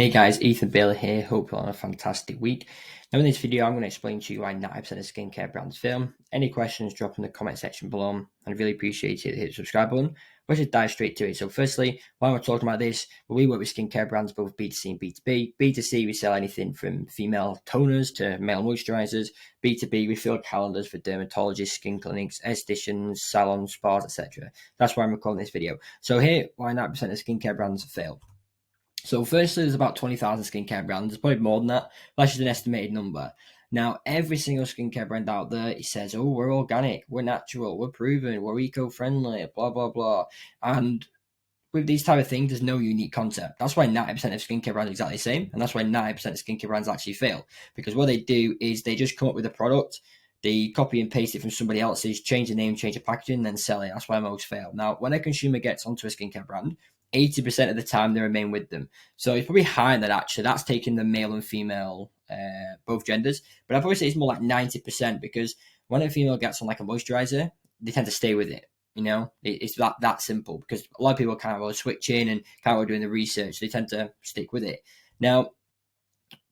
Hey guys, Ethan Bailey here. Hope you're on a fantastic week. Now in this video, I'm going to explain to you why 90% of skincare brands fail. Any questions, drop in the comment section below. I'd really appreciate it. Hit the subscribe button. Let's just dive straight to it. So firstly, while we're talking about this, we work with skincare brands, both B2C and B2B. B2C, we sell anything from female toners to male moisturizers. B2B, we fill calendars for dermatologists, skin clinics, estheticians, salons, spas, etc. That's why I'm recording this video. So here, why 90% of skincare brands fail. So firstly, there's about 20,000 skincare brands. There's probably more than that. That's just an estimated number. Now, every single skincare brand out there, it says, oh, we're organic, we're natural, we're proven, we're eco-friendly, blah, blah, blah. And with these type of things, there's no unique concept. That's why 90% of skincare brands are exactly the same. And that's why 90% of skincare brands actually fail. Because what they do is they just come up with a product, they copy and paste it from somebody else's, change the name, change the packaging, and then sell it. That's why most fail. Now, when a consumer gets onto a skincare brand, 80% of the time they remain with them. So it's probably higher than that actually. That's taking the male and female, both genders. But I'd probably say it's more like 90% because when a female gets on like a moisturizer, they tend to stay with it. You know, it's that simple because a lot of people kind of switch in and kind of doing the research. They tend to stick with it. Now,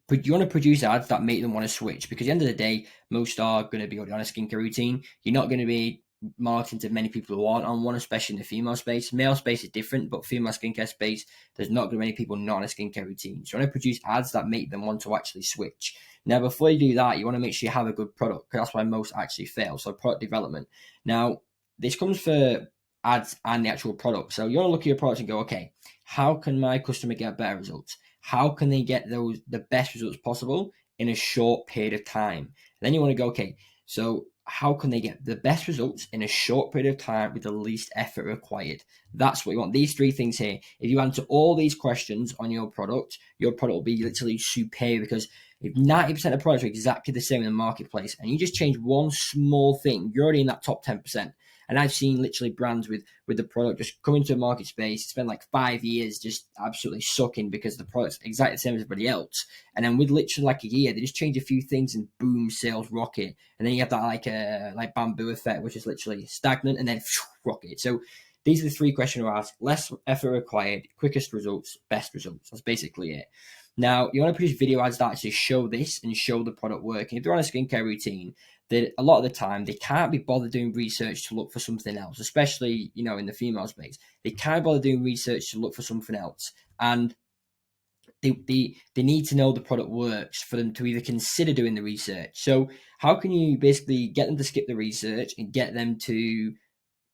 but you want to produce ads that make them want to switch because at the end of the day, most are going to be on a skincare routine. You're not going to be marketing to many people who aren't on one, especially in the female space. Male space is different, but female skincare space, there's not going to be many people not on a skincare routine. So you want to produce ads that make them want to actually switch. Now, before you do that, you want to make sure you have a good product because that's why most actually fail. So product development. Now, this comes for ads and the actual product. So you want to look at your product and go, okay, how can my customer get better results? How can they get the best results possible in a short period of time? And then you want to go, okay, so how can they get the best results in a short period of time with the least effort required? That's what you want. These three things here. If you answer all these questions on your product will be literally superior because if 90% of products are exactly the same in the marketplace and you just change one small thing, you're already in that top 10%. And I've seen literally brands with the product just come into a market space, spend like 5 years just absolutely sucking because the product's exactly the same as everybody else. And then with literally like a year, they just change a few things and boom, sales rocket. And then you have that like bamboo effect, which is literally stagnant and then rocket. So these are the three questions we ask: less effort required, quickest results, best results. That's basically it. Now, you want to produce video ads that actually show this and show the product working. If they're on a skincare routine, that a lot of the time they can't be bothered doing research to look for something else, especially, you know, in the female space. They can't bother doing research to look for something else. And they need to know the product works for them to either consider doing the research. So how can you basically get them to skip the research and get them to,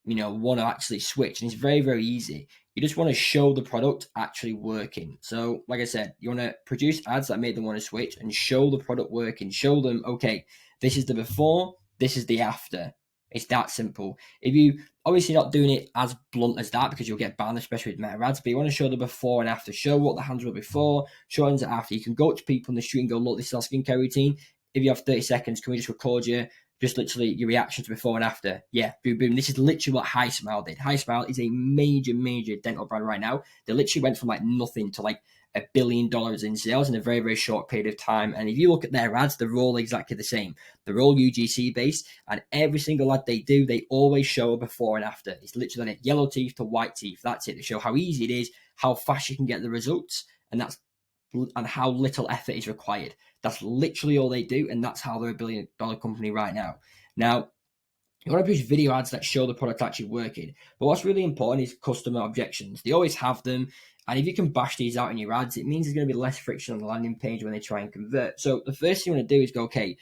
want to actually switch? And it's very, very easy. You just want to show the product actually working. So like I said, you want to produce ads that make them want to switch and show the product working. Show them, okay, this is the before, this is the after. It's that simple. If you obviously not doing it as blunt as that because you'll get banned, especially with meta ads, but you want to show the before and after. Show what the hands were before, show hands after. You can go up to people in the street and go, look, this is our skincare routine. If you have 30 seconds, can we just record you? Just literally your reactions before and after. Yeah, boom, boom. This is literally what HiSmile did. HiSmile is a major, major dental brand right now. They literally went from like nothing to like $1 billion in sales in a very, very short period of time. And if you look at their ads, they're all exactly the same. They're all UGC based, and every single ad they do, they always show a before and after. It's literally like yellow teeth to white teeth. That's it. They show how easy it is, how fast you can get the results, and how little effort is required. That's literally all they do, and that's how they're $1 billion company right now. Now, you want to produce video ads that show the product actually working. But what's really important is customer objections. They always have them. And if you can bash these out in your ads, it means there's going to be less friction on the landing page when they try and convert. So the first thing you want to do is go, okay,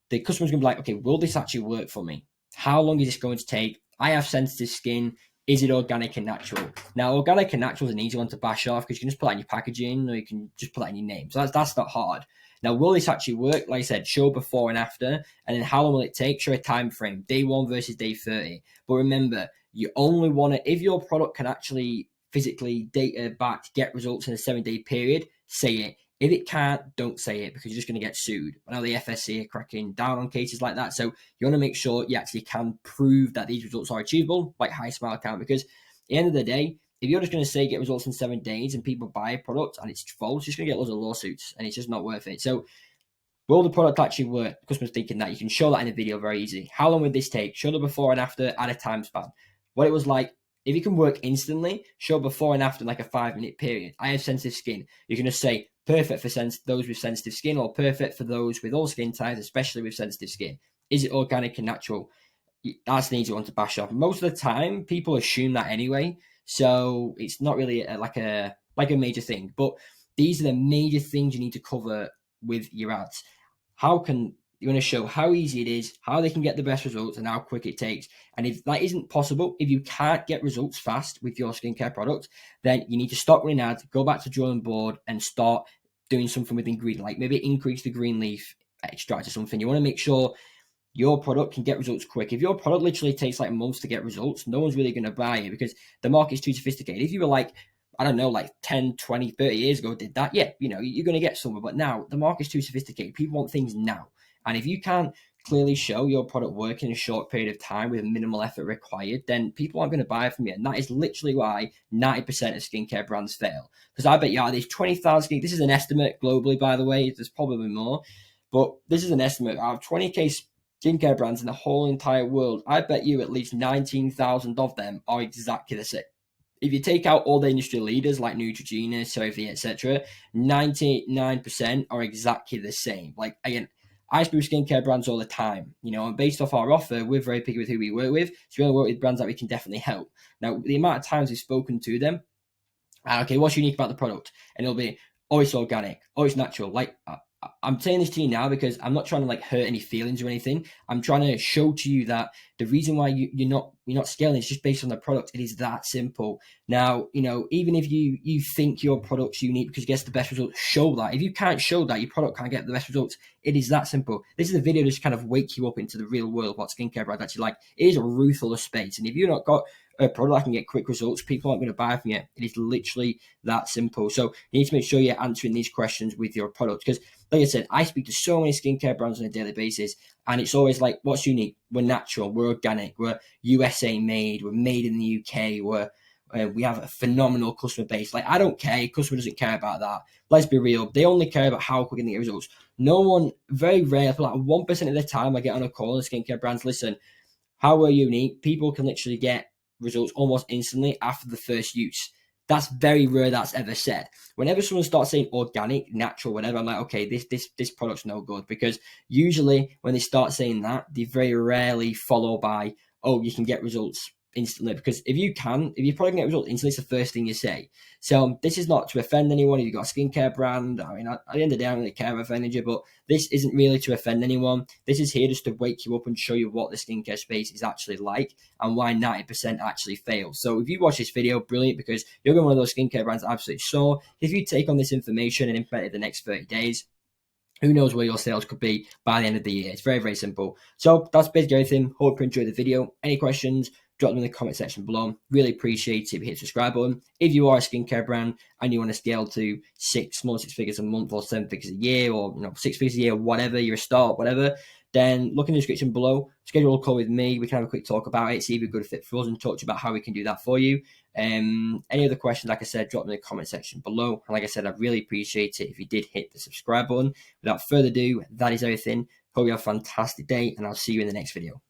the customer's going to be like, okay, will this actually work for me? How long is this going to take? I have sensitive skin. Is it organic and natural? Now, organic and natural is an easy one to bash off because you can just put that in your packaging or you can just put that in your name. So that's not hard. Now, will this actually work? Like I said, show before and after. And then how long will it take? Show a time frame, day 1 versus day 30. But remember, you only want to, if your product can actually physically data back to get results in a 7-day period, say it. If it can't, don't say it because you're just going to get sued. I know the FSC are cracking down on cases like that. So you want to make sure you actually can prove that these results are achievable, like HiSmile can, because at the end of the day, if you're just going to say get results in 7 days and people buy a product and it's false, you're just going to get loads of lawsuits and it's just not worth it. So will the product actually work? The customer's thinking that. You can show that in a video very easy. How long would this take? Show the before and after at a time span. What it was like. If you can work instantly, show before and after like a 5-minute period. I have sensitive skin. You're going to say perfect for those with sensitive skin, or perfect for those with all skin types, especially with sensitive skin? Is it organic and natural? That's an easy one to bash off. Most of the time, people assume that anyway, so it's not really like a major thing. But these are the major things you need to cover with your ads. How can you want to show how easy it is, how they can get the best results, and how quick it takes? And if that isn't possible, if you can't get results fast with your skincare product, then you need to stop running ads, go back to drawing board, and start doing something with ingredient, like maybe increase the green leaf extract or something. You want to make sure your product can get results quick. If your product literally takes like months to get results, no one's really going to buy it because the market's too sophisticated. If you were like, I don't know, like 10, 20, 30 years ago did that, yeah, you're going to get somewhere. But now the market's too sophisticated. People want things now. And if you can't clearly show your product working in a short period of time with minimal effort required, then people aren't going to buy from you. And that is literally why 90% of skincare brands fail. Because I bet you there's 20,000, this is an estimate globally, by the way, there's probably more, but this is an estimate out of 20K skincare brands in the whole entire world. I bet you at least 19,000 of them are exactly the same. If you take out all the industry leaders like Neutrogena, Sofia, etc., 99% are exactly the same. Like, again, I speak with skincare brands all the time, and based off our offer, we're very picky with who we work with. So we only work with brands that we can definitely help. Now, the amount of times we've spoken to them, okay, what's unique about the product? And it'll be, oh, it's organic, oh, it's natural. Like, I'm saying this to you now because I'm not trying to like hurt any feelings or anything. I'm trying to show to you that the reason why you're not scaling is just based on the product. It is that simple. Now, even if you think your product's unique because it gets the best results, show that. If you can't show that your product can't get the best results, it is that simple. This is a video to just kind of wake you up into the real world, what skincare brands actually like. It is a ruthless space, and if you've not got a product that can get quick results, people aren't going to buy from you. It is literally that simple. So you need to make sure you're answering these questions with your product, because like I said, I speak to so many skincare brands on a daily basis, and it's always like, what's unique? We're natural, we're organic, we're USA made, we're made in the UK, we have a phenomenal customer base. Like, I don't care. Customer doesn't care about that. Let's be real. They only care about how quick they get results. No one, very rare, for like 1% of the time I get on a call and skincare brands, listen, how we're unique, people can literally get results almost instantly after the first use. That's very rare that's ever said. Whenever someone starts saying organic, natural, whatever, I'm like, okay, this product's no good, because usually when they start saying that, they very rarely follow by, oh, you can get results instantly. Because if your product can get results instantly, it's the first thing you say. So this is not to offend anyone. If you've got a skincare brand, I mean, at the end of the day, I don't really care about offending you, but this isn't really to offend anyone. This is here just to wake you up and show you what the skincare space is actually like and why 90% actually fail. So if you watch this video, brilliant, because you're going to one of those skincare brands absolutely saw. If you take on this information and implement it the next 30 days, who knows where your sales could be by the end of the year. It's very, very simple. So that's basically everything. Hope you enjoyed the video. Any questions, drop them in the comment section below. Really appreciate it if you hit the subscribe button. If you are a skincare brand and you want to scale to small six figures a month or 7 figures a year, or 6 figures a year, whatever, you're a start, whatever, then look in the description below. Schedule a call with me. We can have a quick talk about it, see if you're a good fit for us, and talk to you about how we can do that for you. Any other questions, like I said, drop them in the comment section below. And like I said, I'd really appreciate it if you did hit the subscribe button. Without further ado, that is everything. Hope you have a fantastic day, and I'll see you in the next video.